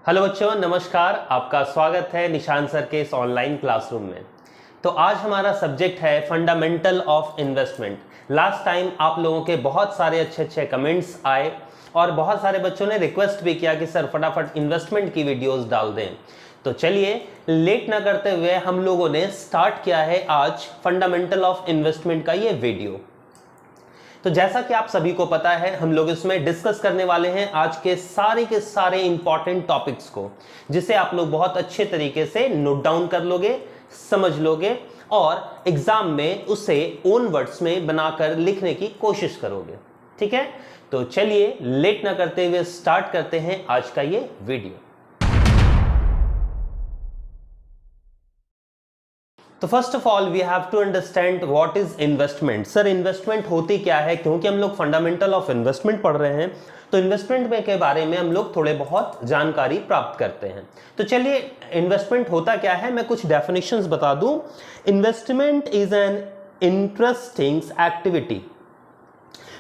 Hello बच्चों, नमस्कार। आपका स्वागत है निशान सर के इस ऑनलाइन क्लासरूम में। तो आज हमारा सब्जेक्ट है fundamental of investment. Last time आप लोगों के बहुत सारे अच्छे कमेंट्स आए और बहुत सारे बच्चों ने रिक्वेस्ट भी किया कि सर फटाफट इन्वेस्टमेंट की वीडियोस डाल दें। तो चलिए लेट ना करते हुए हम लोगों ने स्टार्ट किया है आज फंडामेंटल ऑफ इन्वेस्टमेंट का ये वीडियो। तो जैसा कि आप सभी को पता है, हम लोग इसमें डिस्कस करने वाले हैं आज के सारे इंपॉर्टेंट टॉपिक्स को, जिसे आप लोग बहुत अच्छे तरीके से नोट डाउन कर लोगे, समझ लोगे और एग्जाम में उसे ओन वर्ड्स में बनाकर लिखने की कोशिश करोगे। ठीक है, तो चलिए लेट ना करते हुए स्टार्ट करते हैं आज का ये वीडियो। तो first of all we have to understand what is investment. Sir investment होती क्या है? क्योंकि हम लोग फंडामेंटल ऑफ इन्वेस्टमेंट पढ़ रहे हैं, तो इन्वेस्टमेंट में के बारे में हम लोग थोड़े बहुत जानकारी प्राप्त करते हैं। तो चलिए इन्वेस्टमेंट होता क्या है, मैं कुछ डेफिनेशंस बता दूं। Investment is an interesting activity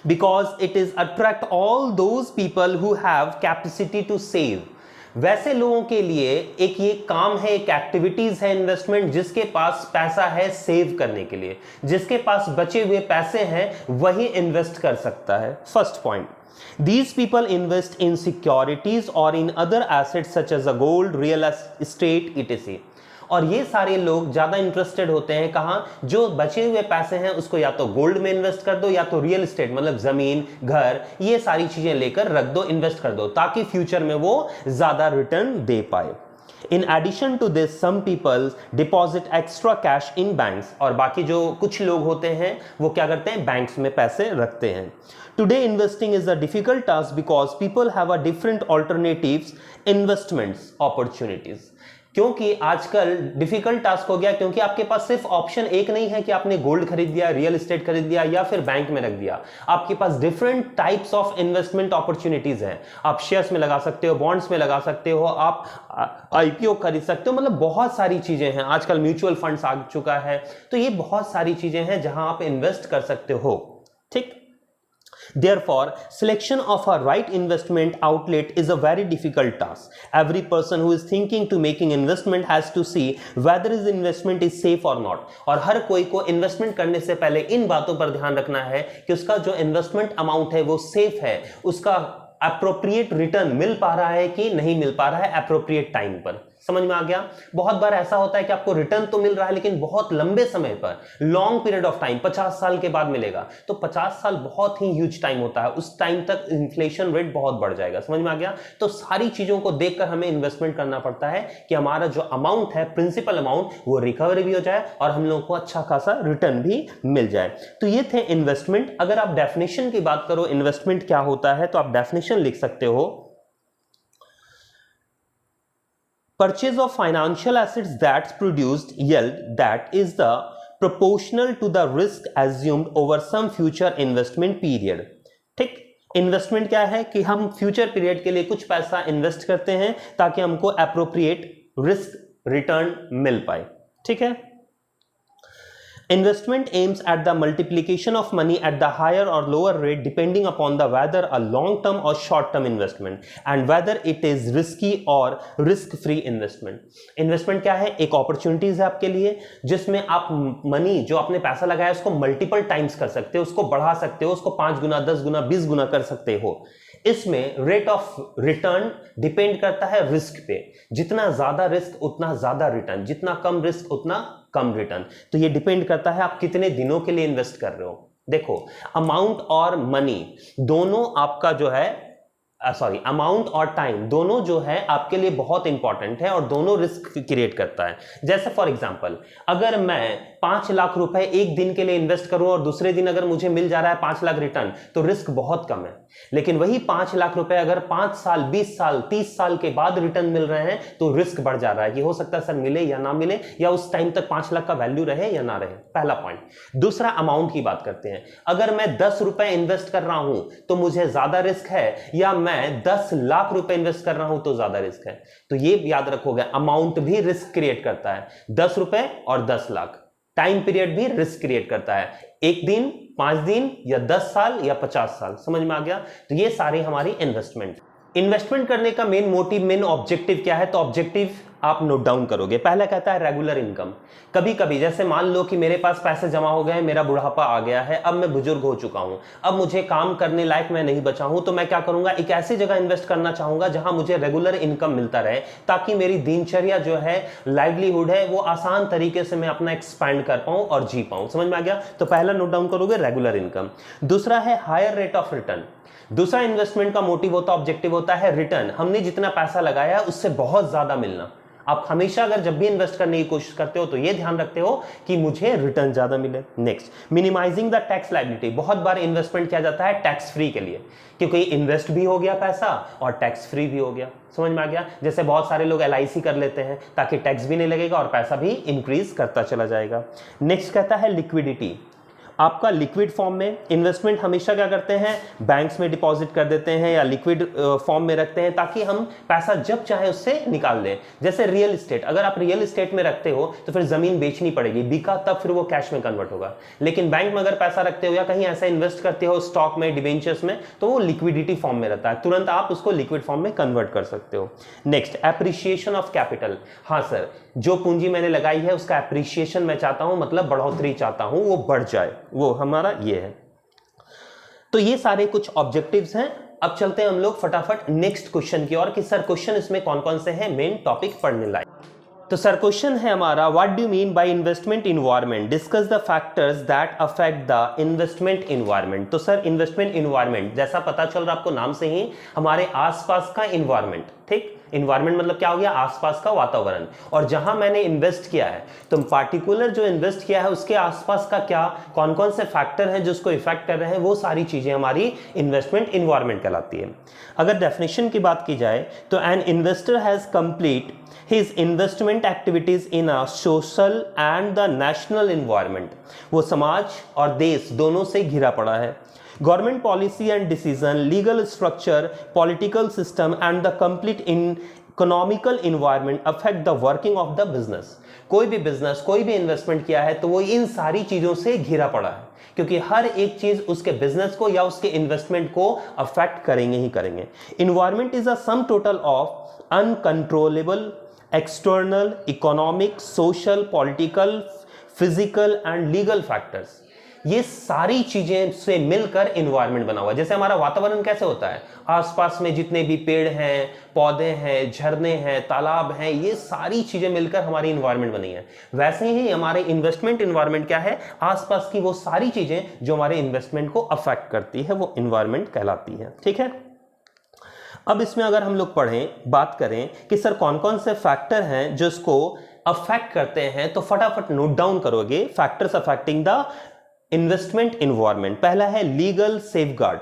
because it is attract all those people who have capacity to save। वैसे लोगों के लिए एक ये काम है, एक एक्टिविटीज है इन्वेस्टमेंट, जिसके पास पैसा है सेव करने के लिए, जिसके पास बचे हुए पैसे हैं वही इन्वेस्ट कर सकता है। First point, these people invest in securities or in other assets such as a gold, real estate etc। और ये सारे लोग ज्यादा इंटरेस्टेड होते हैं कहां? जो बचे हुए पैसे हैं उसको या तो गोल्ड में इन्वेस्ट कर दो या तो रियल एस्टेट मतलब जमीन, घर, ये सारी चीजें लेकर रख दो, इन्वेस्ट कर दो, ताकि फ्यूचर में वो ज्यादा रिटर्न दे पाए। In addition to this, some people deposit extra cash in banks। और बाकी जो कुछ लोग होते हैं वो क्या करते हैं? बैंक्स में पैसे रखते हैं। Today investing is a difficult task because people have a different alternatives investments opportunities। क्योंकि आजकल डिफिकल्ट टास्क हो गया, क्योंकि आपके पास सिर्फ ऑप्शन एक नहीं है कि आपने गोल्ड खरीद दिया, रियल एस्टेट खरीद दिया या फिर बैंक में रख दिया। आपके पास different types of investment opportunities हैं। आप शेयर्स में लगा सकते हो, बॉन्ड्स में लगा सकते हो, आप आईपीओ खरीद सकते हो, मतलब बहुत सारी चीजें हैं। आजकल म्यूचुअल फंड्स आ चुका है, तो ये बहुत सारी चीजें हैं जहां आप इन्वेस्ट कर सकते हो। ठीक, Therefore, selection of a right investment outlet is a very difficult task। Every person who is thinking to making investment has to see whether his investment is safe or not। और हर कोई को investment करने से पहले इन बातों पर ध्यान रखना है कि उसका जो इन्वेस्टमेंट अमाउंट है वो सेफ है, उसका अप्रोप्रिएट रिटर्न मिल पा रहा है कि नहीं मिल पा रहा है अप्रोप्रिएट टाइम पर। समझ में आ गया? बहुत बार ऐसा होता है कि आपको रिटर्न तो मिल रहा है लेकिन बहुत लंबे समय पर, लॉन्ग पीरियड ऑफ टाइम, 50 साल के बाद मिलेगा। तो 50 साल बहुत ही ह्यूज टाइम होता है, उस टाइम तक इन्फ्लेशन रेट बहुत बढ़ जाएगा। समझ में आ गया? तो सारी चीजों को देखकर हमें इन्वेस्टमेंट करना पड़ता है कि हमारा जो अमाउंट है, प्रिंसिपल अमाउंट, वो रिकवर भी हो जाए और हम लोगों को अच्छा खासा रिटर्न भी मिल जाए। तो ये थे इन्वेस्टमेंट। अगर आप डेफिनेशन की बात करो इन्वेस्टमेंट क्या होता है, तो आप डेफिनेशन लिख सकते हो, purchase of financial assets that produced yield that is the proportional to the risk assumed over some future investment period। ठीक, इन्वेस्टमेंट क्या है कि हम फ्यूचर पीरियड के लिए कुछ पैसा इन्वेस्ट करते हैं ताकि हमको अप्रोप्रिएट रिस्क रिटर्न मिल पाए। ठीक है, Investment aims at the multiplication of money at the higher or lower rate depending upon the whether a long-term or short-term investment and whether it is risky or risk-free investment। Investment क्या है? एक opportunities है आपके लिए, जिसमें आप money जो आपने पैसा लगाया उसको मल्टीपल टाइम्स कर सकते हो, उसको बढ़ा सकते हो, उसको 5 गुना, 10 गुना, 20 गुना कर सकते हो। इसमें रेट ऑफ रिटर्न डिपेंड करता है रिस्क पे। जितना ज्यादा रिस्क उतना ज्यादा रिटर्न, जितना कम रिस्क उतना कम रिटर्न। तो ये डिपेंड करता है आप कितने दिनों के लिए इन्वेस्ट कर रहे हो। देखो, अमाउंट और मनी दोनों आपका जो है अमाउंट और टाइम दोनों जो है आपके लिए बहुत इंपॉर्टेंट है और दोनों रिस्क क्रिएट करता है। जैसे फॉर एग्जांपल, अगर मैं 5 लाख रुपए एक दिन के लिए इन्वेस्ट करूं और दूसरे दिन अगर मुझे मिल जा रहा है 5 लाख रिटर्न, तो रिस्क बहुत कम है। लेकिन वही 5 लाख रुपए अगर 5 साल, 20 साल, 30 साल के बाद रिटर्न मिल रहे हैं तो रिस्क बढ़ जा रहा है कि हो सकता है सर मिले या ना मिले, या उस टाइम तक 5 लाख का वैल्यू रहे या ना रहे। पहला पॉइंट। दूसरा, अमाउंट की बात करते हैं। अगर मैं 10 रुपए इन्वेस्ट कर रहा हूं तो मुझे ज्यादा रिस्क है, या मैं 10 लाख रुपए इन्वेस्ट कर रहा हूं तो ज्यादा रिस्क है। तो ये याद रखोगे, अमाउंट भी रिस्क क्रिएट करता है। 10 रुपए और 10 लाख, टाइम पीरियड भी रिस्क क्रिएट करता है, 1 दिन, 5 दिन या 10 साल या 50 साल। समझ में आ गया? तो ये सारी हमारी इन्वेस्टमेंट। इन्वेस्टमेंट करने का मेन मोटिव, मेन ऑब्जेक्टिव क्या है? तो ऑब्जेक्टिव आप नोट डाउन करोगे। पहला कहता है रेगुलर इनकम। कभी कभी जैसे मान लो कि मेरे पास पैसे जमा हो गए, मेरा बुढ़ापा आ गया है, अब मैं बुजुर्ग हो चुका हूं, अब मुझे काम करने लायक मैं नहीं बचा हूं, तो मैं क्या करूंगा, एक ऐसी जगह इन्वेस्ट करना चाहूंगा जहां मुझे रेगुलर इनकम मिलता रहे, ताकि मेरी दिनचर्या जो है, लाइवलीहुड है, वो आसान तरीके से मैं अपना एक्सपैंड कर पाऊं और जी पाऊं। समझ में आ गया? तो पहला नोट डाउन करोगे रेगुलर इनकम। दूसरा है हायर रेट ऑफ रिटर्न। दूसरा इन्वेस्टमेंट का मोटिव होता है, ऑब्जेक्टिव होता है रिटर्न। हमने जितना पैसा लगाया है उससे बहुत ज्यादा मिलना। आप हमेशा अगर जब भी इन्वेस्ट करने की कोशिश करते हो तो ये ध्यान रखते हो कि मुझे रिटर्न ज्यादा मिले। Next, minimizing the tax liability. बहुत बार इन्वेस्टमेंट किया जाता है टैक्स फ्री के लिए, क्योंकि इन्वेस्ट भी हो गया पैसा और टैक्स फ्री भी हो गया। समझ में आ गया? जैसे बहुत सारे लोग LIC कर लेते हैं ताकि टैक्स भी नहीं लगेगा और पैसा भी इंक्रीज करता चला जाएगा। नेक्स्ट कहता है लिक्विडिटी। आपका लिक्विड फॉर्म में इन्वेस्टमेंट हमेशा क्या करते हैं, बैंक्स में डिपॉजिट कर देते हैं या लिक्विड फॉर्म में रखते हैं, ताकि हम पैसा जब चाहे उससे निकाल दें। जैसे रियल एस्टेट, अगर आप रियल एस्टेट में रखते हो तो फिर जमीन बेचनी पड़ेगी, बिका तब फिर वो कैश में कन्वर्ट होगा। लेकिन बैंक में अगर पैसा रखते हो या कहीं ऐसा इन्वेस्ट करते हो स्टॉक में, डिवेंचर्स में, तो वो लिक्विडिटी फॉर्म में रहता है, तुरंत आप उसको लिक्विड फॉर्म में कन्वर्ट कर सकते हो। Next, appreciation of capital. हाँ सर, जो पूंजी मैंने लगाई है उसका एप्रिसिएशन मैं चाहता हूं, मतलब बढ़ोतरी चाहता हूं, वो बढ़ जाए, वो हमारा ये है। तो ये सारे कुछ ऑब्जेक्टिव्स हैं। अब चलते हैं हम लोग फटाफट नेक्स्ट क्वेश्चन की ओर कि सर क्वेश्चन इसमें कौन कौन से हैं मेन टॉपिक पढ़ने लायक। तो सर क्वेश्चन है हमारा, what do you mean by investment environment, discuss the factors that affect the investment environment. तो सर इन्वेस्टमेंट इन्वायरमेंट जैसा पता चल रहा आपको नाम से ही, हमारे आसपास का इन्वायरमेंट। ठीक, इन्वायरमेंट मतलब क्या हो गया, आसपास का वातावरण। और जहां मैंने इन्वेस्ट किया है, तो पार्टिकुलर जो इन्वेस्ट किया है उसके आसपास का क्या, कौन कौन से फैक्टर हैं जो उसको इफेक्ट कर रहे हैं, वो सारी चीजें हमारी इन्वेस्टमेंट इन्वायरमेंट कहलाती है। अगर डेफिनेशन की बात की जाए तो an investor has complete his investment activities in a social and the national environment। वो समाज और देश दोनों से घिरा पड़ा है। Government policy and decision, legal structure, political system and the complete economical environment affect the working of the business. कोई भी बिजनेस, कोई भी इन्वेस्टमेंट किया है तो वो इन सारी चीजों से घिरा पड़ा है, क्योंकि हर एक चीज उसके बिजनेस को या उसके इन्वेस्टमेंट को अफेक्ट करेंगे ही करेंगे। Environment is a sum total of uncontrollable external, economic, social, political, physical and legal factors. ये सारी चीजें से मिलकर इन्वायरमेंट बना हुआ है। जैसे हमारा वातावरण कैसे होता है, आसपास में जितने भी पेड़ हैं, पौधे हैं, झरने हैं, तालाब हैं, ये सारी चीजें मिलकर हमारी इन्वायरमेंट बनी है। वैसे ही हमारे इन्वेस्टमेंट इन्वायरमेंट क्या है, आसपास की वो सारी चीजें जो हमारे इन्वेस्टमेंट को अफेक्ट करती है, वो इन्वायरमेंट कहलाती है। ठीक है, अब इसमें अगर हम लोग पढ़ें, बात करें कि सर कौन कौन से फैक्टर हैं जो इसको अफेक्ट करते हैं, तो फटाफट नोट डाउन करोगे factors affecting the investment environment. पहला है लीगल सेफगार्ड।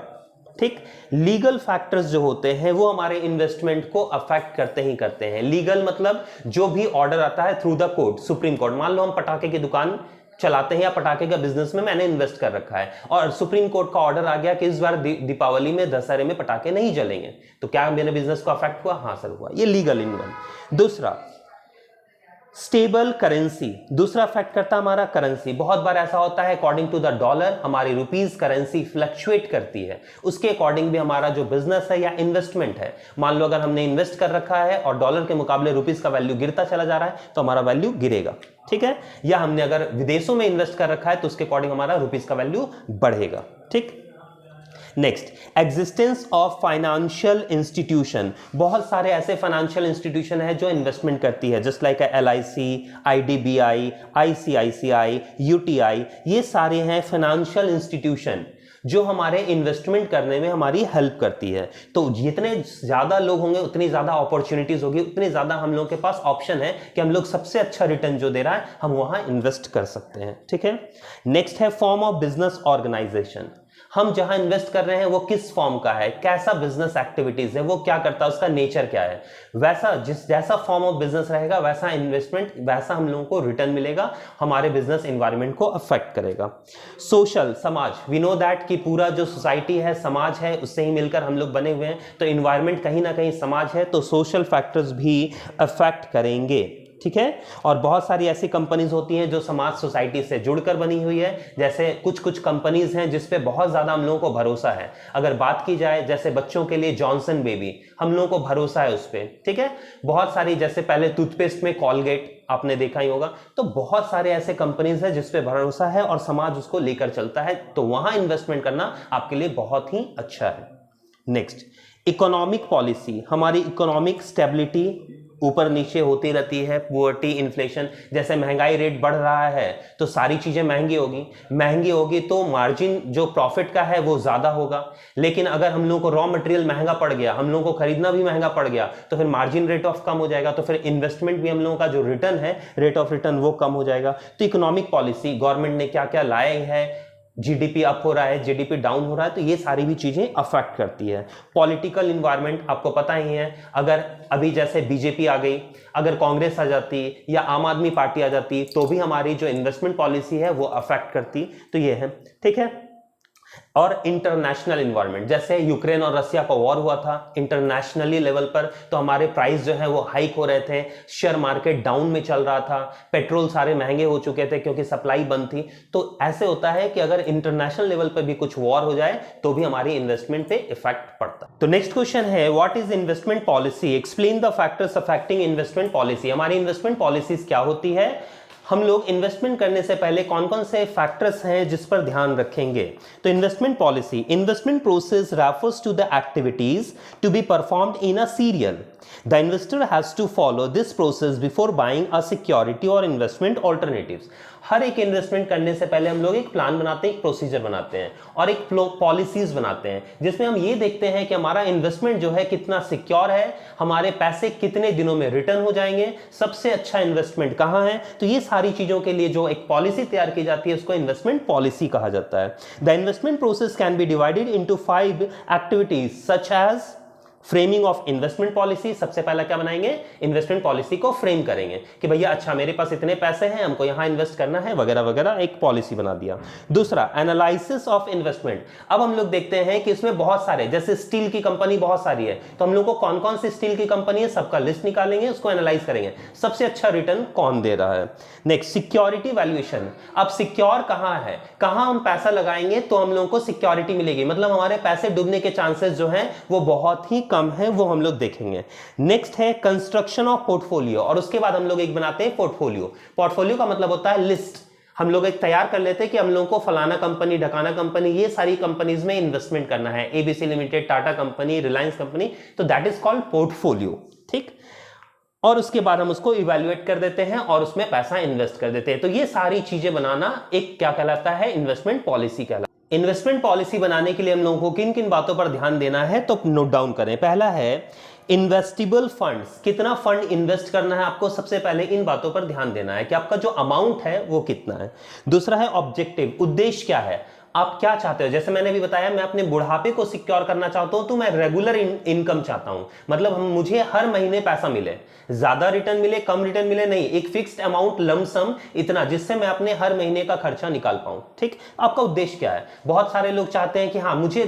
ठीक, लीगल फैक्टर्स जो होते हैं वो हमारे इन्वेस्टमेंट को अफेक्ट करते ही करते हैं। लीगल मतलब जो भी ऑर्डर आता है through the court, supreme court. मान लो हम पटाखे की दुकान चलाते हैं या पटाखे का बिजनेस में मैंने इन्वेस्ट कर रखा है और सुप्रीम कोर्ट का ऑर्डर आ गया कि इस बार दीपावली में, दशहरे में पटाखे नहीं जलेंगे, तो क्या मेरे बिजनेस को अफेक्ट हुआ? हाँ सर हुआ। ये लीगल इन्वॉल्व। दूसरा, स्टेबल करेंसी। दूसरा फैक्ट करता हमारा करेंसी। बहुत बार ऐसा होता है अकॉर्डिंग टू द डॉलर हमारी रुपीज करेंसी फ्लक्चुएट करती है, उसके अकॉर्डिंग भी हमारा जो बिजनेस है या इन्वेस्टमेंट है, मान लो अगर हमने इन्वेस्ट कर रखा है और डॉलर के मुकाबले रुपीज का वैल्यू गिरता चला जा रहा है तो हमारा वैल्यू गिरेगा। ठीक है, या हमने अगर विदेशों में इन्वेस्ट कर रखा है तो उसके अकॉर्डिंग हमारा रुपीज का वैल्यू बढ़ेगा। ठीक, next, existence of financial institution. बहुत सारे ऐसे फाइनेंशियल इंस्टीट्यूशन है जो इन्वेस्टमेंट करती है, just like LIC, IDBI, ICICI, UTI। ये सारे हैं फाइनेंशियल इंस्टीट्यूशन जो हमारे इन्वेस्टमेंट करने में हमारी हेल्प करती है। तो जितने ज्यादा लोग होंगे उतनी ज्यादा अपॉर्चुनिटीज होगी, उतनी ज्यादा हम लोगों के पास ऑप्शन है कि हम लोग सबसे अच्छा रिटर्न जो दे रहा है हम वहां इन्वेस्ट कर सकते हैं। ठीक है, नेक्स्ट है फॉर्म ऑफ बिजनेस ऑर्गेनाइजेशन। हम जहां इन्वेस्ट कर रहे हैं वो किस फॉर्म का है, कैसा बिजनेस एक्टिविटीज है, वो क्या करता है, उसका नेचर क्या है। वैसा जैसा फॉर्म ऑफ बिजनेस रहेगा वैसा इन्वेस्टमेंट, वैसा हम लोगों को रिटर्न मिलेगा, हमारे बिजनेस एनवायरनमेंट को अफेक्ट करेगा। सोशल, समाज, वी नो दैट कि पूरा जो सोसाइटी है, समाज है, उससे ही मिलकर हम लोग बने हुए हैं, तो इन्वायरमेंट कहीं ना कहीं समाज है, तो सोशल फैक्टर्स भी अफेक्ट करेंगे। ठीक है। और बहुत सारी ऐसी कंपनीज होती हैं जो समाज सोसाइटी से जुड़कर बनी हुई है, जैसे कुछ कुछ कंपनीज हैं जिस पे बहुत ज्यादा हम लोगों को भरोसा है। अगर बात की जाए जैसे बच्चों के लिए जॉनसन बेबी, हम लोगों को भरोसा है उस पर, ठीक है। बहुत सारी, जैसे पहले टूथपेस्ट में कॉलगेट आपने देखा ही होगा, तो बहुत सारे ऐसे कंपनीज हैं जिस पे भरोसा है और समाज उसको लेकर चलता है, तो वहां इन्वेस्टमेंट करना आपके लिए बहुत ही अच्छा है। Next, economic policy. हमारी इकोनॉमिक स्टेबिलिटी ऊपर नीचे होती रहती है, पुअर्टी, इन्फ्लेशन, जैसे महंगाई रेट बढ़ रहा है तो सारी चीजें महंगी होगी तो मार्जिन जो प्रॉफिट का है वो ज्यादा होगा। लेकिन अगर हम लोगों को रॉ मटेरियल महंगा पड़ गया, हम लोगों को खरीदना भी महंगा पड़ गया, तो फिर मार्जिन रेट ऑफ कम हो जाएगा, तो फिर इन्वेस्टमेंट भी हम लोगों का जो रिटर्न है, रेट ऑफ रिटर्न, वो कम हो जाएगा। तो इकोनॉमिक पॉलिसी, गवर्नमेंट ने क्या क्या लाए हैं, जीडीपी अप हो रहा है, जीडीपी डाउन हो रहा है, तो ये सारी भी चीजें अफेक्ट करती है। पॉलिटिकल इन्वायरमेंट आपको पता ही है, अगर अभी जैसे बीजेपी आ गई, अगर कांग्रेस आ जाती या आम आदमी पार्टी आ जाती तो भी हमारी जो इन्वेस्टमेंट पॉलिसी है वो अफेक्ट करती, तो ये है, ठीक है। और इंटरनेशनल इन्वायरमेंट, जैसे यूक्रेन और रसिया का वॉर हुआ था इंटरनेशनली लेवल पर, तो हमारे प्राइस जो है वो हाइक हो रहे थे, शेयर मार्केट डाउन में चल रहा था, पेट्रोल सारे महंगे हो चुके थे क्योंकि सप्लाई बंद थी। तो ऐसे होता है कि अगर इंटरनेशनल लेवल पर भी कुछ वॉर हो जाए तो भी हमारी इन्वेस्टमेंट पे इफेक्ट पड़ता है। तो नेक्स्ट क्वेश्चन है, what is investment policy, explain the factors affecting investment policy. हमारी इन्वेस्टमेंट पॉलिसीज क्या होती है, हम लोग इन्वेस्टमेंट करने से पहले कौन कौन से फैक्टर्स हैं जिस पर ध्यान रखेंगे। तो investment policy, investment process refers to the activities to be performed in a serial. The investor has to follow this process before buying a security और इन्वेस्टमेंट ऑल्टरनेटिव्स। हर एक इन्वेस्टमेंट करने से पहले हम लोग एक प्लान बनाते हैं, एक प्रोसीजर बनाते हैं और एक पॉलिसीज बनाते हैं, जिसमें हम ये देखते हैं कि हमारा इन्वेस्टमेंट जो है कितना सिक्योर है, हमारे पैसे कितने दिनों में रिटर्न हो जाएंगे, सबसे अच्छा इन्वेस्टमेंट कहां है। तो ये सारी चीजों के लिए जो एक पॉलिसी तैयार की जाती है उसको इन्वेस्टमेंट पॉलिसी कहा जाता है। The investment process can be divided into 5 activities such as framing of investment policy. सबसे पहला क्या बनाएंगे, इन्वेस्टमेंट पॉलिसी को फ्रेम करेंगे कि भैया अच्छा मेरे पास इतने पैसे हैं, हमको यहां इन्वेस्ट करना है वगैरह वगैरह, एक पॉलिसी बना दिया। दूसरा, एनालिसिस ऑफ इन्वेस्टमेंट। अब हम लोग देखते हैं कि इसमें बहुत सारे, जैसे स्टील की कंपनी बहुत सारी है, तो हम लोग को कौन कौन सी स्टील की कंपनी है सबका लिस्ट निकालेंगे, उसको एनालाइज करेंगे, सबसे अच्छा रिटर्न कौन दे रहा है। Next, security valuation. अब सिक्योर कहां है, कहां हम पैसा लगाएंगे तो हम लोगों को सिक्योरिटी मिलेगी, मतलब हमारे पैसे डूबने के चांसेस जो हैं वो बहुत ही कम है, वो हम लोग देखेंगे। नेक्स्ट है कंस्ट्रक्शन ऑफ पोर्टफोलियो, और उसके बाद हम लोग एक बनाते हैं पोर्टफोलियो। पोर्टफोलियो का मतलब होता है लिस्ट, हम लोग एक तैयार कर लेते हैं कि हम लोगों को फलाना कंपनी, ढकाना कंपनी, ये सारी कंपनीज में इन्वेस्टमेंट करना है, ABC limited, Tata company, Reliance company, तो दैट इज कॉल्ड पोर्टफोलियो, ठीक। और उसके बाद हम उसको इवैल्यूएट कर देते हैं और उसमें पैसा इन्वेस्ट कर देते हैं। तो ये सारी चीजें बनाना एक क्या कहलाता है, इन्वेस्टमेंट पॉलिसी कहलाता है। इन्वेस्टमेंट पॉलिसी बनाने के लिए हम लोगों को किन किन बातों पर ध्यान देना है तो नोट डाउन करें। पहला है इन्वेस्टेबल फंड्स, कितना फंड इन्वेस्ट करना है आपको, सबसे पहले इन बातों पर ध्यान देना है कि आपका जो अमाउंट है वो कितना है। दूसरा है ऑब्जेक्टिव, उद्देश्य क्या है, आप क्या चाहते हो। जैसे मैंने भी बताया, मैं अपने बुढ़ापे को सिक्योर करना चाहता हूं तो मैं रेगुलर इनकम चाहता हूं, मतलब मुझे हर महीने पैसा मिले, ज्यादा रिटर्न मिले कम रिटर्न मिले नहीं, एक फिक्स्ड अमाउंट लमसम इतना, जिससे मैं अपने हर महीने का खर्चा निकाल पाऊं, ठीक। आपका उद्देश्य क्या है। बहुत सारे लोग चाहते हैं कि हाँ मुझे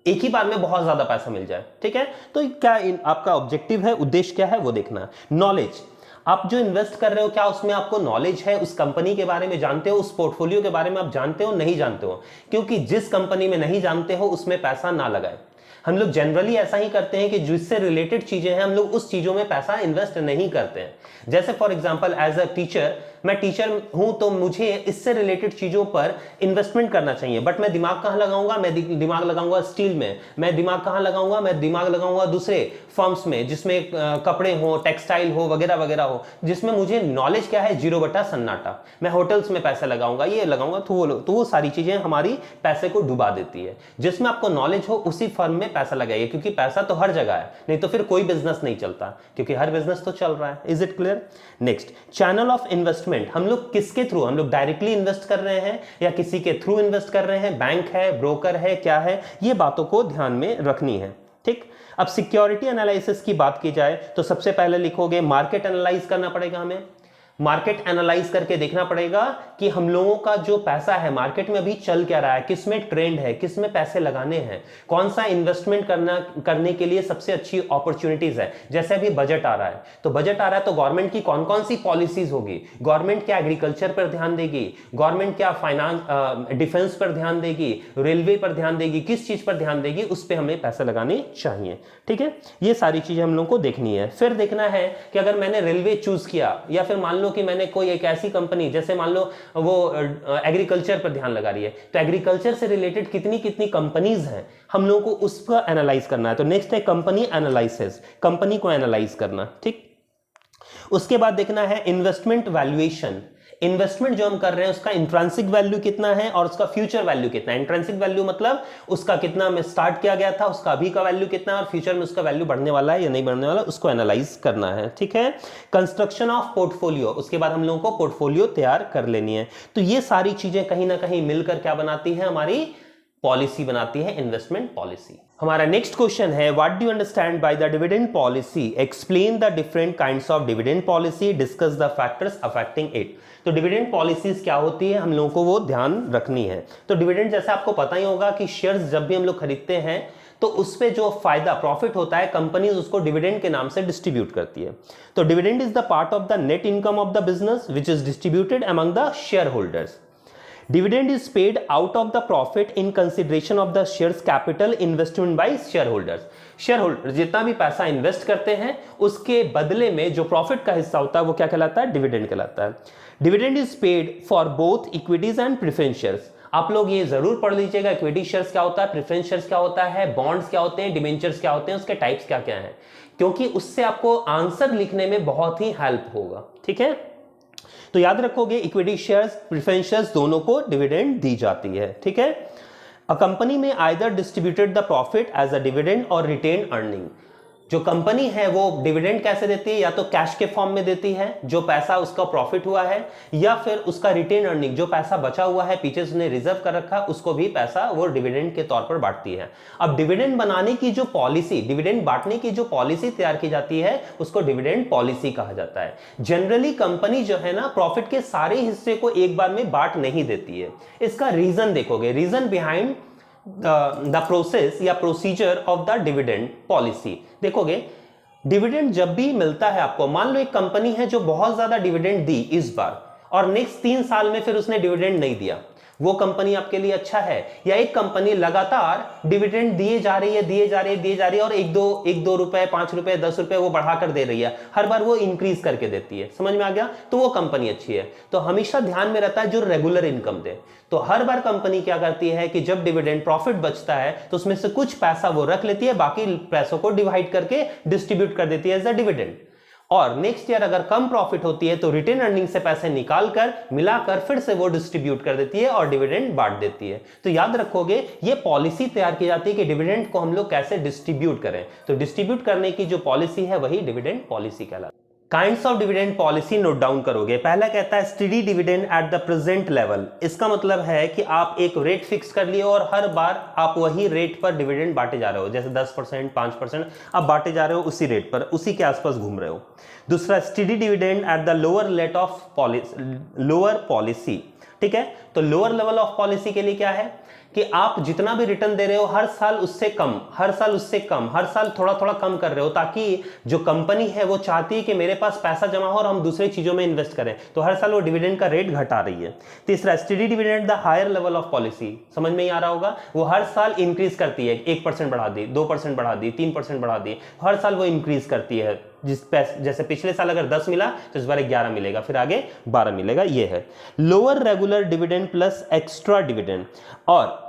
एक ही बार में बहुत ज्यादा पैसा मिल जाए, ठीक है। तो क्या आपका ऑब्जेक्टिव है, उद्देश्य क्या है, वो देखना है। नॉलेज, आप जो इन्वेस्ट कर रहे हो क्या उसमें आपको नॉलेज है, उस कंपनी के बारे में जानते हो, उस पोर्टफोलियो के बारे में आप जानते हो, नहीं जानते हो, क्योंकि जिस कंपनी में नहीं जानते हो उसमें पैसा ना लगाए। हम लोग जनरली ऐसा ही करते हैं कि जिससे रिलेटेड चीजें हैं हम लोग उस चीजों में पैसा इन्वेस्ट नहीं करते हैं। जैसे for example as a teacher, मैं टीचर हूं तो मुझे इससे रिलेटेड चीजों पर इन्वेस्टमेंट करना चाहिए, बट मैं दिमाग कहां लगाऊंगा, मैं दिमाग लगाऊंगा स्टील में, मैं दिमाग कहां लगाऊंगा, मैं दिमाग लगाऊंगा दूसरे फर्म्स में जिसमें कपड़े हो, टेक्सटाइल हो, वगैरह वगैरह हो, जिसमें मुझे नॉलेज क्या है, 0 बटा सन्नाटा। मैं होटल्स में पैसे लगाऊंगा, ये लगाऊंगा, तो वो सारी चीजें हमारी पैसे को डुबा देती है। जिसमें आपको नॉलेज हो उसी फर्म में पैसा लगाइए, क्योंकि पैसा तो हर जगह है, नहीं तो फिर कोई बिजनेस नहीं चलता, क्योंकि हर बिजनेस तो चल रहा है। Is it clear. Next, channel of investment, हम लोग किसके थ्रू, हम लोग डायरेक्टली इन्वेस्ट कर रहे हैं या किसी के थ्रू इन्वेस्ट कर रहे हैं, बैंक है, ब्रोकर है, क्या है, ये बातों को ध्यान में रखनी है, ठीक। अब सिक्योरिटी एनालिसिस की बात की जाए तो सबसे पहले लिखोगे मार्केट एनालाइज करना पड़ेगा हमें। मार्केट एनालाइज करके देखना पड़ेगा कि हम लोगों का जो पैसा है मार्केट में अभी चल क्या रहा है, किस में ट्रेंड है, किस में पैसे लगाने हैं, कौन सा इन्वेस्टमेंट करने के लिए सबसे अच्छी अपॉर्चुनिटीज है। जैसे अभी बजट आ रहा है, तो बजट आ रहा है तो गवर्नमेंट की कौन कौन सी पॉलिसीज होगी, गवर्नमेंट क्या एग्रीकल्चर पर ध्यान देगी, गवर्नमेंट क्या फाइनेंस डिफेंस पर ध्यान देगी, रेलवे पर ध्यान देगी, किस चीज पर ध्यान देगी, उस पर हमें पैसे लगाने चाहिए। ठीक है, ये सारी चीजें हम लोग को देखनी है। फिर देखना है कि अगर मैंने रेलवे चूज किया या फिर मान लो कि मैंने कोई एक ऐसी कंपनी, जैसे मान लो वो एग्रीकल्चर पर ध्यान लगा रही है, तो एग्रीकल्चर से रिलेटेड कितनी कितनी कंपनीज हैं, हम लोगों को उसका एनालाइज करना है। तो नेक्स्ट है कंपनी एनालिसिस, कंपनी को एनालाइज करना। ठीक, उसके बाद देखना है इन्वेस्टमेंट वैल्यूएशन, इन्वेस्टमेंट जो हम कर रहे हैं उसका इंट्रिंसिक वैल्यू कितना है और उसका फ्यूचर वैल्यू कितना है। इंट्रिंसिक वैल्यू मतलब उसका कितना में स्टार्ट किया गया था, उसका अभी का वैल्यू कितना है और फ्यूचर में उसका वैल्यू बढ़ने वाला है या नहीं बढ़ने वाला, उसको एनालाइज करना है। ठीक है, कंस्ट्रक्शन ऑफ पोर्टफोलियो, उसके बाद हम लोगों को पोर्टफोलियो तैयार कर लेनी है। तो ये सारी चीजें कहीं ना कहीं मिलकर क्या बनाती है, हमारी पॉलिसी बनाती है, इन्वेस्टमेंट पॉलिसी। हमारा नेक्स्ट क्वेश्चन है, what do you understand by the dividend policy, explain the different kinds of dividend policy, discuss the factors affecting it. तो डिविडेंड पॉलिसीज क्या होती है, हम लोगों को वो ध्यान रखनी है। तो डिविडेंड जैसे आपको पता ही होगा कि शेयर्स जब भी हम लोग खरीदते हैं तो उस पे जो फायदा प्रॉफिट होता है कंपनीज उसको डिविडेंड के नाम से डिस्ट्रीब्यूट करती है। तो dividend is the part of the net income of the business which is distributed among the share holders. Dividend is paid out of the profit in consideration of the shares capital investment by shareholders. Shareholder जितना भी पैसा invest करते हैं उसके बदले में जो profit का हिस्सा होता है वो क्या कहलाता है, डिविडेंड कहलाता है। Dividend is paid for both equities and preference shares. आप लोग ये जरूर पढ़ लीजिएगा, इक्विटी शेयर्स क्या होता है, प्रेफरेंस शेयर्स क्या होता है, बॉन्ड्स क्या होते हैं, डिबेंचर्स क्या होते हैं, उसके टाइप्स क्या क्या हैं, क्योंकि उससे आपको आंसर लिखने में बहुत ही हेल्प होगा। ठीक है, तो याद रखोगे इक्विटी शेयर्स, प्रेफरेंस शेयर्स दोनों को डिविडेंड दी जाती है। ठीक है, अ कंपनी में either distributed the profit as a dividend और रिटेन अर्निंग। जो कंपनी है वो डिविडेंड कैसे देती है, या तो कैश के फॉर्म में देती है जो पैसा उसका प्रॉफिट हुआ है, या फिर उसका रिटेन अर्निंग जो पैसा बचा हुआ है पीछे उसने रिजर्व कर रखा उसको भी पैसा वो डिविडेंड के तौर पर बांटती है। अब डिविडेंड बनाने की जो पॉलिसी, डिविडेंड बांटने की जो पॉलिसी तैयार की जाती है उसको डिविडेंड पॉलिसी कहा जाता है। जनरली कंपनी जो है ना प्रॉफिट के सारे हिस्से को एक बार में बांट नहीं देती है। इसका रीजन देखोगे, रीजन बिहाइंड द प्रोसेस या procedure of the dividend policy देखोगे। डिविडेंड जब भी मिलता है आपको, मान लो एक कंपनी है जो बहुत ज्यादा डिविडेंड दी इस बार और नेक्स्ट 3 साल में फिर उसने डिविडेंड नहीं दिया, वो कंपनी आपके लिए अच्छा है। या एक कंपनी लगातार डिविडेंड दिए जा रही है और एक दो रुपए, 5 रुपए, 10 रुपए वो बढ़ाकर दे रही है, हर बार वो इंक्रीज करके देती है, समझ में आ गया, तो वो कंपनी अच्छी है। तो हमेशा ध्यान में रहता है जो रेगुलर इनकम दे। तो हर बार कंपनी क्या करती है कि जब डिविडेंड प्रॉफिट बचता है तो उसमें से कुछ पैसा वो रख लेती है, बाकी पैसों को डिवाइड करके डिस्ट्रीब्यूट कर देती है एज अ डिविडेंड। और नेक्स्ट ईयर अगर कम प्रॉफिट होती है तो रिटेन अर्निंग से पैसे निकालकर मिलाकर फिर से वो डिस्ट्रीब्यूट कर देती है और डिविडेंड बांट देती है। तो याद रखोगे ये पॉलिसी तैयार की जाती है कि डिविडेंड को हम लोग कैसे डिस्ट्रीब्यूट करें। तो डिस्ट्रीब्यूट करने की जो पॉलिसी है वही डिविडेंड पॉलिसी कहलाती है। Kinds of dividend policy note down करोगे। पहला कहता है steady dividend at the present level. इसका मतलब है कि आप एक रेट फिक्स कर लिए और हर बार आप वही रेट पर डिविडेंड बांटे जा रहे हो, जैसे 10%, 5% आप बांटे जा रहे हो उसी रेट पर, उसी के आसपास घूम रहे हो। दूसरा steady dividend at the lower late of lower policy. ठीक है, तो लोअर लेवल ऑफ पॉलिसी के लिए क्या है कि आप जितना भी रिटर्न दे रहे हो हर साल उससे कम, हर साल थोड़ा थोड़ा कम कर रहे हो, ताकि जो कंपनी है वो चाहती है कि मेरे पास पैसा जमा हो और हम दूसरी चीजों में इन्वेस्ट करें, तो हर साल वो डिविडेंड का रेट घटा रही है। तीसरा steady dividend the higher level of policy, समझ में ही आ रहा होगा, वो हर साल इंक्रीज करती है, 1% बढ़ा दी, 2% बढ़ा दी, 3% बढ़ा दी, हर साल वो इंक्रीज करती है। जैसे पिछले साल अगर 10 मिला तो इस बार 11 मिलेगा, फिर आगे 12 मिलेगा, ये है lower regular dividend plus extra dividend. और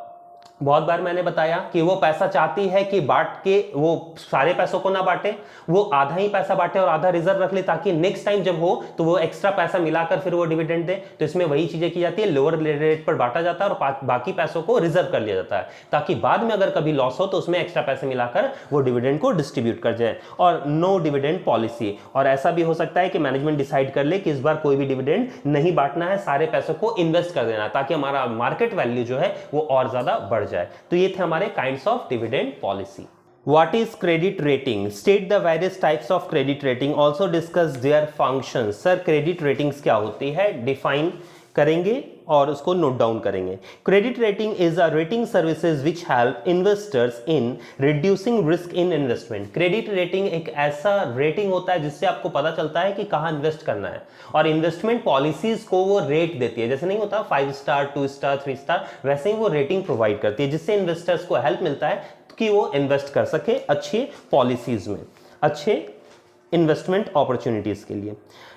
बहुत बार मैंने बताया कि वो पैसा चाहती है कि बांट के वो सारे पैसों को ना बांटे, वो आधा ही पैसा बांटे और आधा रिजर्व रख ले, ताकि नेक्स्ट टाइम जब हो तो वो एक्स्ट्रा पैसा मिलाकर फिर वो डिविडेंड दे। तो इसमें वही चीजें की जाती है, लोअर रेट पर बांटा जाता है और बाकी पैसों को रिजर्व कर लिया जाता है, ताकि बाद में अगर कभी लॉस हो तो उसमें एक्स्ट्रा पैसे मिलाकर वो डिविडेंड को डिस्ट्रीब्यूट कर जाए। और नो डिविडेंड पॉलिसी, और ऐसा भी हो सकता है कि मैनेजमेंट डिसाइड कर ले कि इस बार कोई भी डिविडेंड नहीं बांटना है, सारे पैसों को इन्वेस्ट कर देना, ताकि हमारा मार्केट वैल्यू जो है वो और ज्यादा बढ़ जाए। तो ये थे हमारे kinds of dividend policy. What is credit rating? State the various types of credit rating. Also discuss their functions. Sir credit ratings क्या होती है डिफाइन करेंगे और उसको नोट डाउन करेंगे. Credit rating is a rating services which help investors in reducing risk in investment. Credit rating एक ऐसा rating होता है जिससे आपको पता चलता है कि कहाँ इन्वेस्ट करना है और इन्वेस्टमेंट पॉलिसीज को वो रेट देती है. जैसे नहीं होता 5 स्टार 2 स्टार 3 स्टार, वैसे ही वो रेटिंग प्रोवाइड करती है जिससे इन्वेस्टर्स को हेल्प मिलता है कि वो इन्वेस्ट कर सके अच्छे पॉलिसीज में, अच्छे इन्वेस्टमेंट अपॉर्चुनिटीज के लिए.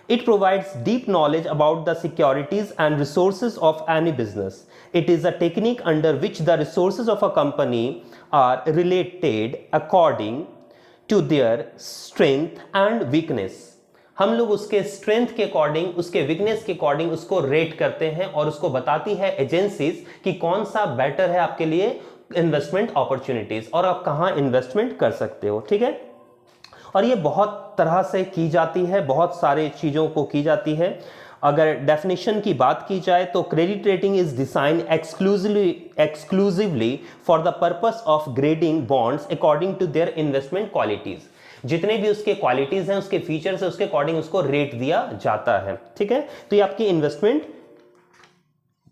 It provides deep knowledge about the securities and resources of any business. It is a technique under which the resources of a company are related according to their strength and weakness. हम लोग उसके strength के according, उसके weakness के according उसको rate करते हैं और उसको बताती है एजेंसीज कि कौन सा बेटर है आपके लिए इन्वेस्टमेंट अपॉर्चुनिटीज और आप कहां इन्वेस्टमेंट कर सकते हो. ठीक है, और ये बहुत तरह से की जाती है, बहुत सारे चीजों को की जाती है. अगर डेफिनेशन की बात की जाए तो credit rating is design exclusively for the purpose of grading bonds according to their investment qualities. जितने भी उसके क्वालिटीज हैं, उसके फीचर्स हैं, उसके अकॉर्डिंग उसको रेट दिया जाता है. ठीक है, तो ये आपकी इन्वेस्टमेंट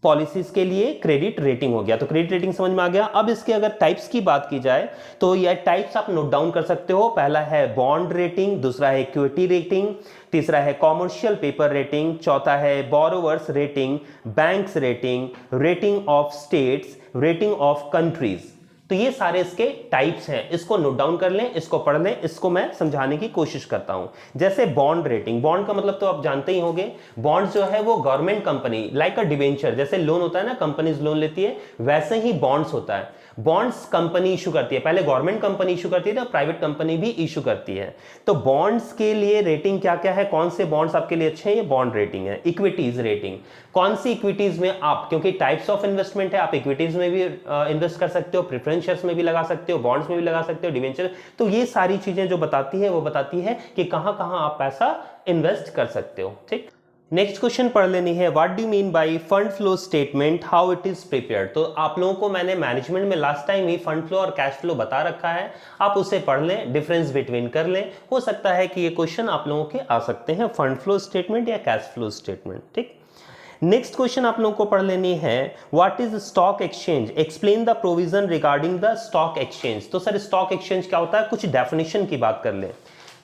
पॉलिसीज के लिए क्रेडिट रेटिंग हो गया. तो क्रेडिट रेटिंग समझ में आ गया. अब इसके अगर टाइप्स की बात की जाए तो ये टाइप्स आप नोट डाउन कर सकते हो. पहला है बॉन्ड रेटिंग, दूसरा है इक्विटी रेटिंग, तीसरा है कॉमर्शियल पेपर रेटिंग, चौथा है borrowers rating, banks rating, rating of states, rating of countries. तो ये सारे इसके टाइप्स हैं. इसको नोट डाउन कर लें, इसको पढ़ लें, इसको मैं समझाने की कोशिश करता हूं. जैसे बॉन्ड रेटिंग, बॉन्ड का मतलब तो आप जानते ही होंगे. बॉन्ड जो है वो गवर्नमेंट कंपनी, लाइक अ डिवेंचर, जैसे लोन होता है ना, कंपनीज लोन लेती है, वैसे ही बॉन्ड्स होता है. बॉन्ड्स कंपनी इशू करती है. पहले गवर्नमेंट कंपनी इशू करती है, तो प्राइवेट कंपनी भी इशू करती है. तो बॉन्ड्स के लिए रेटिंग क्या क्या है, कौन से बॉन्ड्स आपके लिए अच्छे हैं, ये बॉन्ड रेटिंग है. इक्विटीज रेटिंग, कौन सी इक्विटीज में आप, क्योंकि टाइप्स ऑफ इन्वेस्टमेंट है, आप इक्विटीज में भी इन्वेस्ट कर सकते हो, प्रेफरेंस शेयर्स में भी लगा सकते हो, बॉन्ड्स में भी लगा सकते हो, डिवेंचर. तो ये सारी चीजें जो बताती है वो बताती है कि कहां कहां आप पैसा इन्वेस्ट कर सकते हो. ठीक, नेक्स्ट क्वेश्चन पढ़ लेनी है. What do mean by fund flow statement, how it is prepared. तो आप लोगों को मैंने मैनेजमेंट में लास्ट टाइम ही फंड फ्लो और कैश फ्लो बता रखा है, आप उसे पढ़ लें, डिफरेंस बिटवीन कर लें. हो सकता है कि ये क्वेश्चन आप लोगों के आ सकते हैं, फंड फ्लो स्टेटमेंट या कैश फ्लो स्टेटमेंट. ठीक, नेक्स्ट क्वेश्चन आप लोगों को पढ़ लेनी है. What is stock exchange, explain the provision regarding the stock exchange. तो सर स्टॉक एक्सचेंज क्या होता है, कुछ डेफिनेशन की बात कर ले.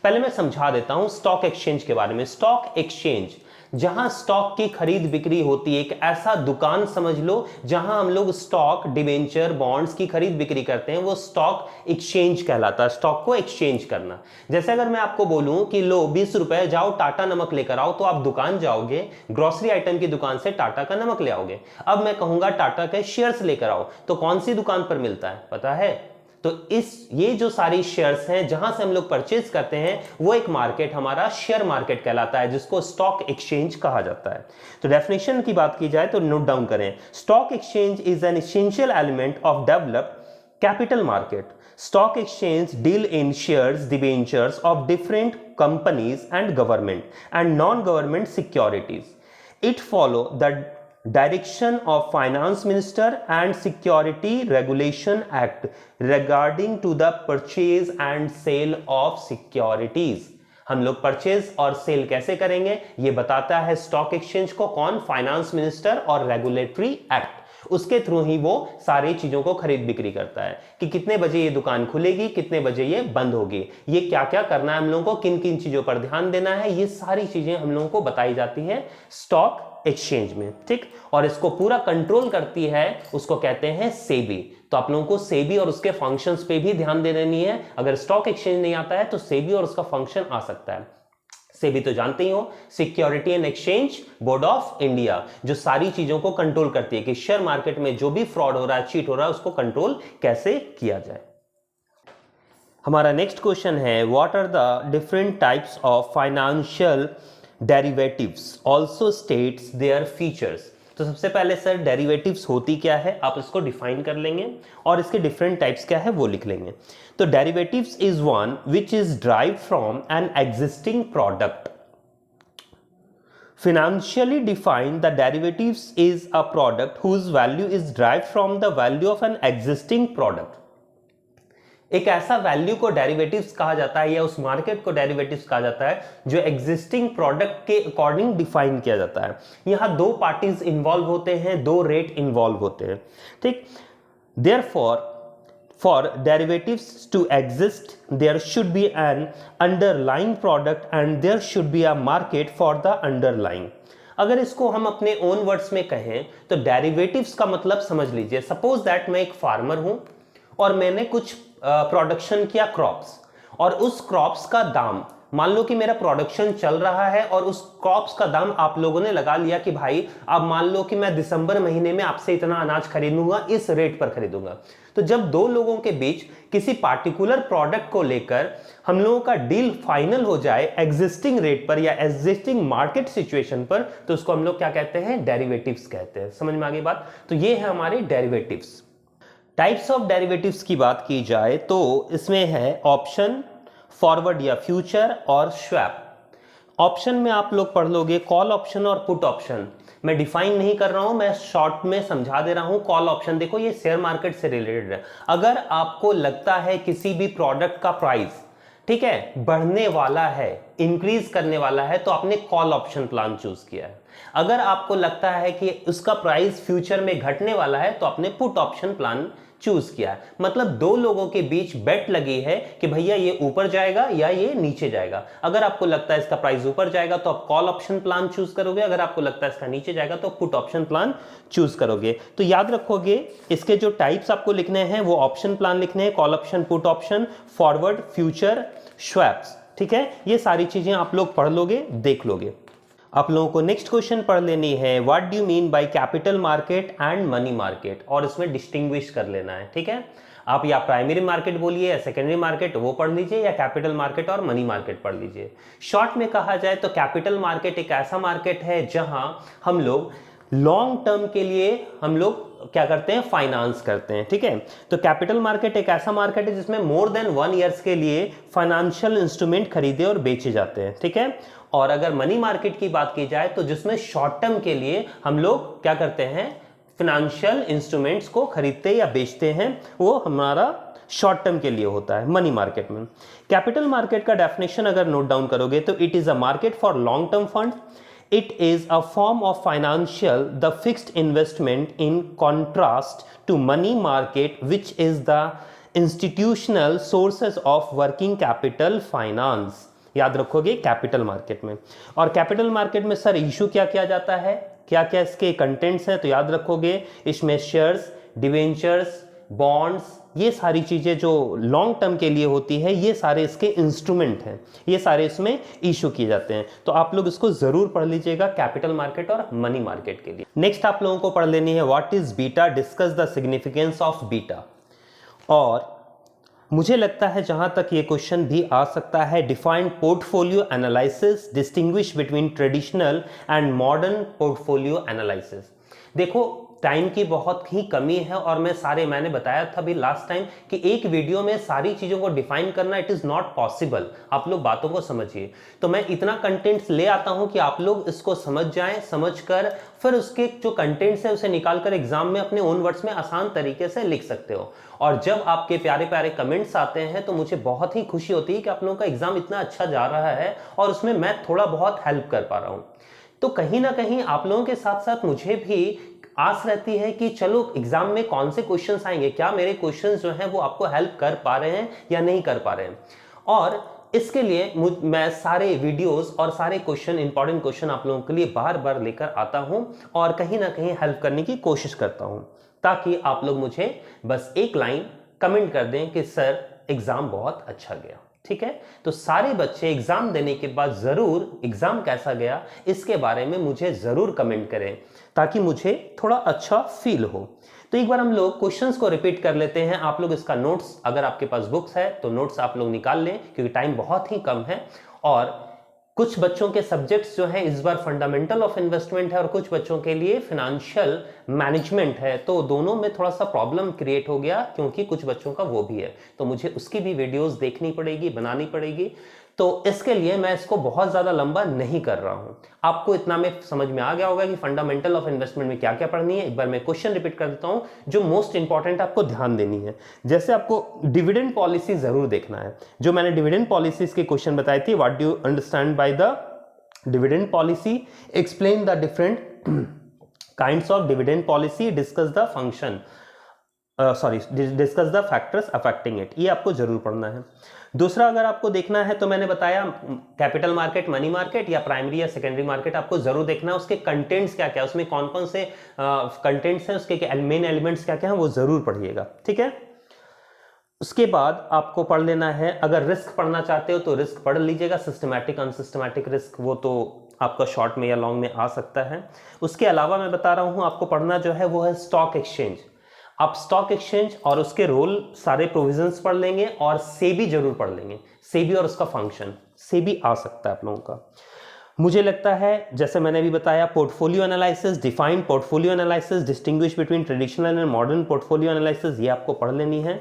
पहले मैं समझा देता हूं स्टॉक एक्सचेंज के बारे में. स्टॉक एक्सचेंज जहां स्टॉक की खरीद बिक्री होती है, एक ऐसा दुकान समझ लो जहां हम लोग स्टॉक, डिवेंचर, बॉन्ड्स की खरीद बिक्री करते हैं, वो स्टॉक एक्सचेंज कहलाता है. स्टॉक को एक्सचेंज करना. जैसे अगर मैं आपको बोलूं कि लो 20 रुपए जाओ टाटा नमक लेकर आओ, तो आप दुकान जाओगे, ग्रोसरी आइटम की दुकान से टाटा का नमक ले आओगे. अब मैं कहूंगा टाटा के शेयर्स लेकर आओ, तो कौन सी दुकान पर मिलता है पता है. तो ये जो सारी शेयर्स हैं जहां से हम लोग परचेज करते हैं, वो एक मार्केट हमारा शेयर मार्केट कहलाता है, जिसको स्टॉक एक्सचेंज कहा जाता है. तो डेफिनेशन की बात की जाए तो नोट डाउन करें. Stock exchange is an essential element of developed capital market. Stock exchange deal in shares, debentures of different companies and government and non government securities. It follow the Direction of Finance Minister and Security Regulation Act regarding to the purchase and sale of securities. हम लोग purchase और cell कैसे करेंगे ये बताता है stock exchange को कौन, फाइनेंस मिनिस्टर और रेगुलेटरी एक्ट. उसके थ्रू ही वो सारी चीजों को खरीद बिक्री करता है कि कितने बजे ये दुकान खुलेगी, कितने बजे ये बंद होगी, ये क्या क्या करना है हम लोगों को, किन किन चीजों पर ध्यान देना है, ये सारी चीजें हम लोगों को बताई जाती है स्टॉक एक्सचेंज में. ठीक, और इसको पूरा कंट्रोल करती है, उसको कहते हैं सेबी. तो आप लोगों को सेबी और उसके फंक्शंस पे भी ध्यान दे देनी है. अगर स्टॉक एक्सचेंज नहीं आता है तो सेबी और उसका फंक्शन आ सकता है. सेबी तो जानते ही हो, security and exchange board of India, जो सारी चीजों को कंट्रोल करती है कि शेयर मार्केट में जो भी फ्रॉड हो रहा है, चीट हो रहा है, उसको कंट्रोल कैसे किया जाए. हमारा नेक्स्ट क्वेश्चन है what are the different types of financial derivatives, also states their features. तो सबसे पहले सर डेरिवेटिव्स होती क्या है, आप इसको डिफाइन कर लेंगे और इसके डिफरेंट टाइप्स क्या है वो लिख लेंगे. तो derivatives is one which is derived from an existing product. Financially defined, the derivatives is a product whose value is derived from the value of an existing product. एक ऐसा वैल्यू को derivatives कहा जाता है या उस मार्केट को derivatives कहा जाता है जो एग्जिस्टिंग प्रोडक्ट के अकॉर्डिंग डिफाइन किया जाता है। यहां दो पार्टीज इन्वॉल्व होते हैं, दो रेट इन्वॉल्व होते हैं, ठीक। Therefore for derivatives to exist there should be an underlying product and there should be a market for the underlying। अगर इसको हम अपने ओन वर्ड्स में कहें तो डेरिवेटिव्स का मतलब समझ लीजिए, सपोज दैट मैं एक फार्मर हूं और मैंने कुछ प्रोडक्शन किया क्रॉप्स, और उस क्रॉप्स का दाम, मान लो कि मेरा प्रोडक्शन चल रहा है और उस क्रॉप्स का दाम आप लोगों ने लगा लिया कि भाई अब मान लो कि मैं दिसंबर महीने में आपसे इतना अनाज खरीदूंगा, इस रेट पर खरीदूंगा। तो जब दो लोगों के बीच किसी पार्टिकुलर प्रोडक्ट को लेकर हम लोगों का डील फाइनल हो जाए एग्जिस्टिंग रेट पर या एग्जिस्टिंग मार्केट सिचुएशन पर, तो उसको हम लोग क्या कहते हैं, डेरिवेटिव्स कहते हैं। समझ में आ गई बात? तो ये है हमारे डेरिवेटिव्स। टाइप्स ऑफ डेरिवेटिव्स की बात की जाए तो इसमें है ऑप्शन, फॉरवर्ड या फ्यूचर और स्वैप। ऑप्शन में आप लोग पढ़ लोगे कॉल ऑप्शन और पुट ऑप्शन। मैं डिफाइन नहीं कर रहा हूं, मैं शॉर्ट में समझा दे रहा हूं। कॉल ऑप्शन देखो ये शेयर मार्केट से रिलेटेड है। अगर आपको लगता है किसी भी प्रोडक्ट का प्राइस, ठीक है, बढ़ने वाला है, इंक्रीज करने वाला है, तो आपने कॉल ऑप्शन प्लान चूज किया है। अगर आपको लगता है कि उसका प्राइस फ्यूचर में घटने वाला है तो आपने पुट ऑप्शन प्लान चूज किया है। मतलब दो लोगों के बीच बेट लगी है कि भैया ये ऊपर जाएगा या ये नीचे जाएगा। अगर आपको लगता है इसका प्राइस ऊपर जाएगा तो आप कॉल ऑप्शन प्लान चूज करोगे, अगर आपको लगता है इसका नीचे जाएगा तो पुट ऑप्शन प्लान चूज करोगे। तो याद रखोगे इसके जो टाइप्स आपको लिखने हैं वो ऑप्शन प्लान लिखने हैं, call option, put option, forward, future, swaps, ठीक है। ये सारी चीजें आप लोग पढ़ लोगे, देख लोगे। आप लोगों को नेक्स्ट क्वेश्चन पढ़ लेनी है, what do you mean by capital market and money market, और इसमें डिस्टिंग्विश कर लेना है, ठीक है। आप या प्राइमरी मार्केट बोलिए या सेकेंडरी मार्केट वो पढ़ लीजिए, या कैपिटल मार्केट और मनी मार्केट पढ़ लीजिए। शॉर्ट में कहा जाए तो कैपिटल मार्केट एक ऐसा मार्केट है जहां हम लोग लॉन्ग टर्म के लिए हम लोग क्या करते हैं, फाइनेंस करते हैं, ठीक है। तो कैपिटल मार्केट एक ऐसा मार्केट है जिसमें मोर देन 1 ईयर्स के लिए फाइनेंशियल इंस्ट्रूमेंट खरीदे और बेचे जाते हैं, ठीक है। और अगर मनी मार्केट की बात की जाए तो जिसमें शॉर्ट टर्म के लिए हम लोग क्या करते हैं, फाइनेंशियल इंस्ट्रूमेंट्स को खरीदते या बेचते हैं, वो हमारा शॉर्ट टर्म के लिए होता है मनी मार्केट में। कैपिटल मार्केट का डेफिनेशन अगर नोट डाउन करोगे तो it is a market for long term fund. It is a form of financial, the fixed investment in contrast to money market, which is the institutional sources of working capital finance। याद रखोगे capital market में। और capital market में sir issue क्या किया जाता है, क्या क्या इसके कंटेंट्स हैं, तो याद रखोगे इसमें शेयर्स, डिवेंचर्स, बॉन्ड्स, ये सारी चीजें जो लॉन्ग टर्म के लिए होती है, ये सारे इसके इंस्ट्रूमेंट हैं, ये सारे इसमें इशू किए जाते हैं। तो आप लोग इसको जरूर पढ़ लीजिएगा कैपिटल मार्केट और मनी मार्केट के लिए। नेक्स्ट आप लोगों को पढ़ लेनी है what is beta, discuss the significance of beta. और मुझे लगता है जहां तक ये क्वेश्चन भी आ सकता है, defined portfolio analysis, distinguish between traditional and modern portfolio analysis. देखो टाइम की बहुत ही कमी है और मैंने बताया था भी लास्ट टाइम कि एक वीडियो में सारी चीजों को डिफाइन करना इट इज नॉट पॉसिबल। आप लोग बातों को समझिए। तो मैं इतना कंटेंट्स ले आता हूं कि आप लोग इसको समझ जाएं, समझकर फिर उसके जो कंटेंट्स है उसे निकालकर एग्जाम में अपने ओन वर्ड्स में आसान तरीके से लिख सकते हो। और जब आपके प्यारे प्यारे कमेंट्स आते हैं तो मुझे बहुत ही खुशी होती है कि आप लोगों का एग्जाम इतना अच्छा जा रहा है और उसमें मैं थोड़ा बहुत हेल्प कर पा रहा हूं। तो कहीं ना कहीं आप लोगों के साथ साथ मुझे भी आस रहती है कि चलो एग्जाम में कौन से क्वेश्चंस आएंगे, क्या मेरे क्वेश्चंस जो हैं वो आपको हेल्प कर पा रहे हैं या नहीं कर पा रहे हैं। और इसके लिए मैं सारे वीडियोस और सारे क्वेश्चन, इंपॉर्टेंट क्वेश्चन आप लोगों के लिए बार बार लेकर आता हूं और कहीं ना कहीं हेल्प करने की कोशिश करता हूं, ताकि आप लोग मुझे बस एक लाइन कमेंट कर दें कि सर एग्जाम बहुत अच्छा गया। ठीक है, तो सारे बच्चे एग्जाम देने के बाद जरूर एग्जाम कैसा गया इसके बारे में मुझे जरूर कमेंट करें, ताकि मुझे थोड़ा अच्छा फील हो। तो एक बार हम लोग क्वेश्चंस को रिपीट कर लेते हैं। आप लोग इसका नोट्स, अगर आपके पास बुक्स है तो नोट्स आप लोग निकाल लें, क्योंकि टाइम बहुत ही कम है। और कुछ बच्चों के सब्जेक्ट्स जो हैं इस बार फंडामेंटल ऑफ इन्वेस्टमेंट है और कुछ बच्चों के लिए फाइनेंशियल मैनेजमेंट है, तो दोनों में थोड़ा सा प्रॉब्लम क्रिएट हो गया, क्योंकि कुछ बच्चों का वो भी है, तो मुझे उसकी भी वीडियोस देखनी पड़ेगी, बनानी पड़ेगी। तो इसके लिए मैं इसको बहुत ज्यादा लंबा नहीं कर रहा हूं। आपको इतना में समझ में आ गया होगा कि फंडामेंटल ऑफ इन्वेस्टमेंट में क्या क्या पढ़नी है। एक बार मैं क्वेश्चन रिपीट कर देता हूं जो मोस्ट इंपॉर्टेंट आपको ध्यान देनी है। जैसे आपको डिविडेंड पॉलिसी जरूर देखना है, जो मैंने डिविडेंड पॉलिसीज के क्वेश्चन बताए थे, what do you understand by the dividend policy, explain the different kinds of dividend policy, discuss the function, discuss the factors affecting it, ये आपको जरूर पढ़ना है। दूसरा अगर आपको देखना है तो मैंने बताया कैपिटल मार्केट, मनी मार्केट या प्राइमरी या सेकेंडरी मार्केट आपको जरूर देखना है। उसके कंटेंट्स क्या क्या है, उसमें कौन कौन से कंटेंट्स हैं, उसके मेन एलिमेंट्स क्या क्या हैं, वो जरूर पढ़िएगा, ठीक है। उसके बाद आपको पढ़ लेना है, अगर रिस्क पढ़ना चाहते हो तो रिस्क पढ़ लीजिएगा, सिस्टमैटिक अनसिस्टमैटिक रिस्क, वो तो आपका शॉर्ट में या लॉन्ग में आ सकता है। उसके अलावा मैं बता रहा हूं आपको पढ़ना जो है वो है स्टॉक एक्सचेंज। आप स्टॉक एक्सचेंज और उसके रोल, सारे प्रोविजंस पढ़ लेंगे और सेबी जरूर पढ़ लेंगे। सेबी और उसका फंक्शन, सेबी आ सकता है आप लोगों का। मुझे लगता है जैसे मैंने भी बताया, portfolio analysis, defined portfolio analysis, distinguish between traditional and modern portfolio analysis, ये आपको पढ़ लेनी है।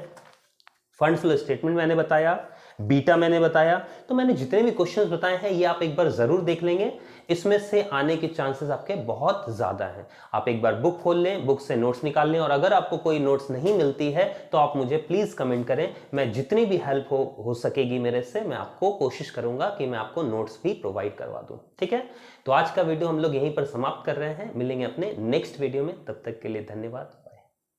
फंड फ्लो स्टेटमेंट मैंने बताया, बीटा मैंने बताया। तो मैंने जितने भी क्वेश्चंस बताए हैं ये आप एक बार जरूर देख लेंगे, इसमें से आने के चांसेस आपके बहुत ज्यादा हैं। आप एक बार बुक खोल लें, बुक से नोट्स निकाल लें, और अगर आपको कोई नोट्स नहीं मिलती है तो आप मुझे प्लीज कमेंट करें। मैं जितनी भी हेल्प हो सकेगी मेरे से, मैं आपको कोशिश करूंगा कि मैं आपको नोट्स भी प्रोवाइड करवा दूं, ठीक है। तो आज का वीडियो हम लोग यहीं पर समाप्त कर रहे हैं, मिलेंगे अपने नेक्स्ट वीडियो में, तब तक के लिए धन्यवाद।